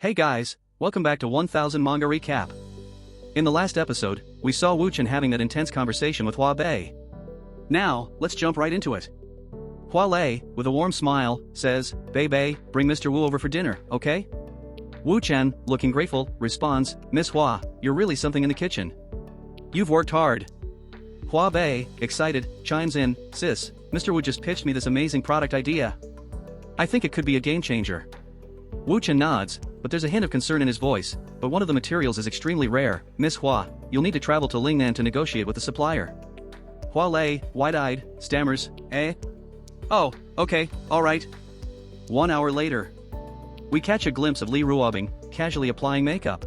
Hey guys, welcome back to 1000 Manga Recap. In the last episode, we saw Wu-chan having that intense conversation with Hua Bei. Now, let's jump right into it. Hua Lei, with a warm smile, says, Bei, bring Mr. Wu over for dinner, okay? Wu-chan, looking grateful, responds, Miss Hua, you're really something in the kitchen. You've worked hard. Hua Bei, excited, chimes in, sis, Mr. Wu just pitched me this amazing product idea. I think it could be a game changer. Wu-chan nods, but there's a hint of concern in his voice, but one of the materials is extremely rare. Miss Hua, you'll need to travel to Lingnan to negotiate with the supplier. Hua Lei, wide-eyed, stammers, eh? Oh, okay, alright. 1 hour later. We catch a glimpse of Li Ruobing, casually applying makeup.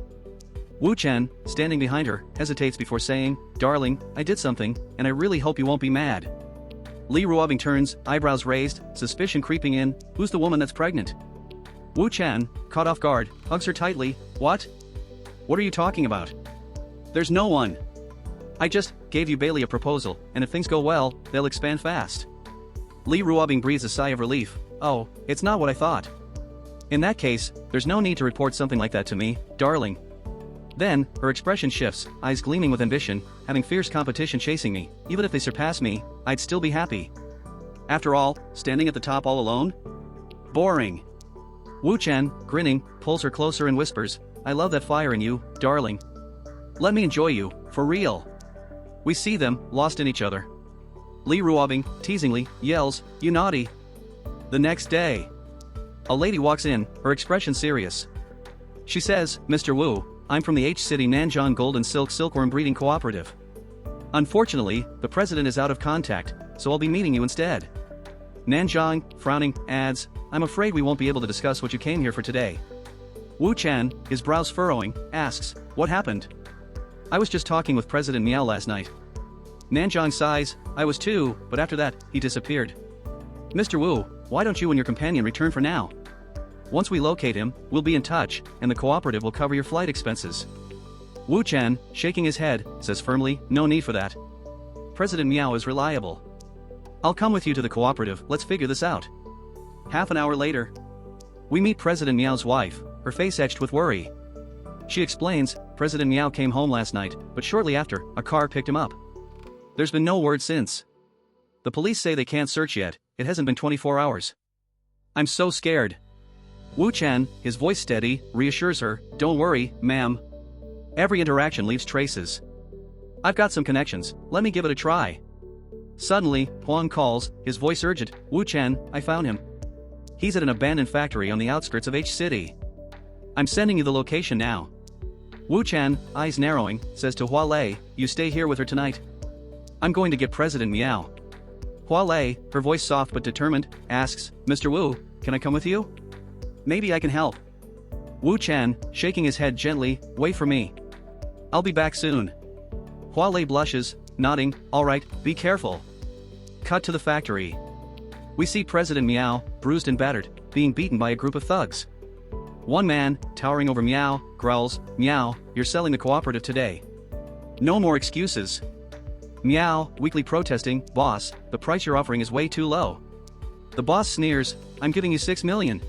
Wu-chan, standing behind her, hesitates before saying, Darling, I did something, and I really hope you won't be mad. Li Ruobing turns, eyebrows raised, suspicion creeping in, who's the woman that's pregnant? Wu-chan, caught off guard, hugs her tightly, What? What are you talking about? There's no one. I just gave you Bailey a proposal, and if things go well, they'll expand fast. Li Ruobing breathes a sigh of relief, Oh, it's not what I thought. In that case, there's no need to report something like that to me, darling. Then, her expression shifts, eyes gleaming with ambition, having fierce competition chasing me, even if they surpass me, I'd still be happy. After all, standing at the top all alone? Boring. Wu-chan, grinning, pulls her closer and whispers, I love that fire in you, darling. Let me enjoy you, for real. We see them, lost in each other. Li Ruobing, teasingly, yells, You naughty. The next day. A lady walks in, her expression serious. She says, Mr. Wu, I'm from the H-City Nanjing Gold and Silkworm Breeding Cooperative. Unfortunately, the president is out of contact, so I'll be meeting you instead. Nanjing, frowning, adds, I'm afraid we won't be able to discuss what you came here for today. Wu-chan, his brows furrowing, asks, What happened? I was just talking with President Miao last night. Nanjing sighs, I was too, but after that, he disappeared. Mr. Wu, why don't you and your companion return for now? Once we locate him, we'll be in touch, and the cooperative will cover your flight expenses. Wu-chan, shaking his head, says firmly, No need for that. President Miao is reliable. I'll come with you to the cooperative, let's figure this out. Half an hour later. We meet President Miao's wife, her face etched with worry. She explains, President Miao came home last night, but shortly after, a car picked him up. There's been no word since. The police say they can't search yet, it hasn't been 24 hours. I'm so scared. Wu-chan, his voice steady, reassures her, Don't worry, ma'am. Every interaction leaves traces. I've got some connections, let me give it a try. Suddenly, Huang calls, his voice urgent, Wu-chan, I found him. He's at an abandoned factory on the outskirts of H-City. I'm sending you the location now. Wu-chan, eyes narrowing, says to Hua Lei, You stay here with her tonight. I'm going to get President Miao. Hua Lei, her voice soft but determined, asks, Mr. Wu, can I come with you? Maybe I can help. Wu-chan, shaking his head gently, Wait for me. I'll be back soon. Hua Lei blushes, nodding, Alright, be careful. Cut to the factory. We see President Miao, bruised and battered, being beaten by a group of thugs. One man, towering over Miao, growls, Miao, you're selling the cooperative today. No more excuses. Miao, weakly protesting, Boss, the price you're offering is way too low. The boss sneers, I'm giving you 6 million.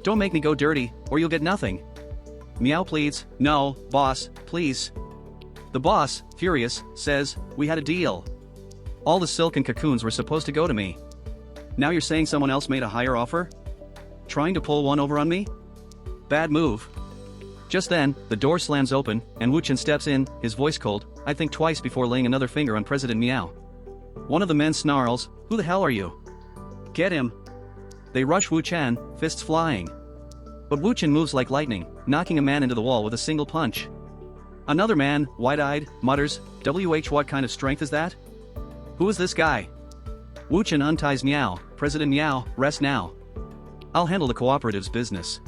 Don't make me go dirty, or you'll get nothing. Miao pleads, No, boss, please. The boss, furious, says, We had a deal. All the silk and cocoons were supposed to go to me. Now you're saying someone else made a higher offer? Trying to pull one over on me? Bad move. Just then, the door slams open, and Wu-chan steps in, his voice cold, I think twice before laying another finger on President Miao. One of the men snarls, Who the hell are you? Get him. They rush Wu-chan, fists flying. But Wu-chan moves like lightning, knocking a man into the wall with a single punch. Another man, wide-eyed, mutters, what kind of strength is that? Who is this guy? Wu-chan unties Miao, President Miao, rest now. I'll handle the cooperative's business.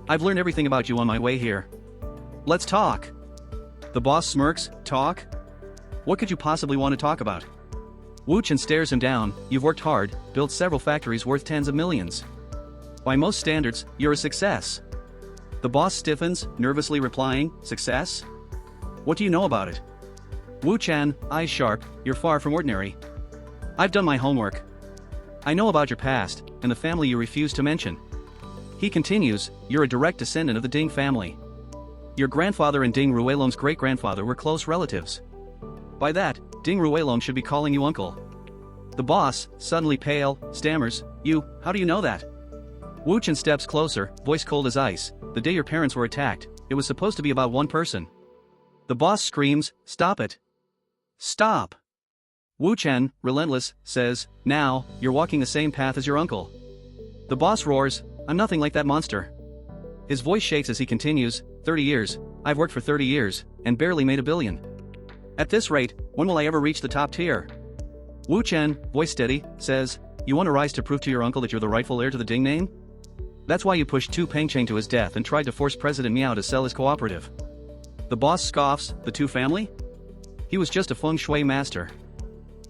I've learned everything about you on my way here. Let's talk. The boss smirks, Talk? What could you possibly want to talk about? Wu-chan stares him down, You've worked hard, built several factories worth tens of millions. By most standards, you're a success. The boss stiffens, nervously replying, Success? What do you know about it? Wu-chan, eyes sharp, You're far from ordinary. I've done my homework. I know about your past, and the family you refuse to mention. He continues, you're a direct descendant of the Ding family. Your grandfather and Ding Ruelong's great-grandfather were close relatives. By that, Ding Ruelong should be calling you uncle. The boss, suddenly pale, stammers, how do you know that? Wu Chen steps closer, voice cold as ice, the day your parents were attacked, it was supposed to be about one person. The boss screams, stop it. Stop. Wu Chen, relentless, says, now, you're walking the same path as your uncle. The boss roars, I'm nothing like that monster. His voice shakes as he continues, 30 years, I've worked for 30 years, and barely made $1 billion. At this rate, when will I ever reach the top tier? Wu Chen, voice steady, says, you want to rise to prove to your uncle that you're the rightful heir to the Ding name? That's why you pushed Tu Pengcheng to his death and tried to force President Miao to sell his cooperative. The boss scoffs, the Tu family? He was just a feng shui master.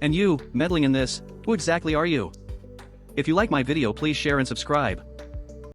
And you, meddling in this, who exactly are you? If you like my video, please share and subscribe.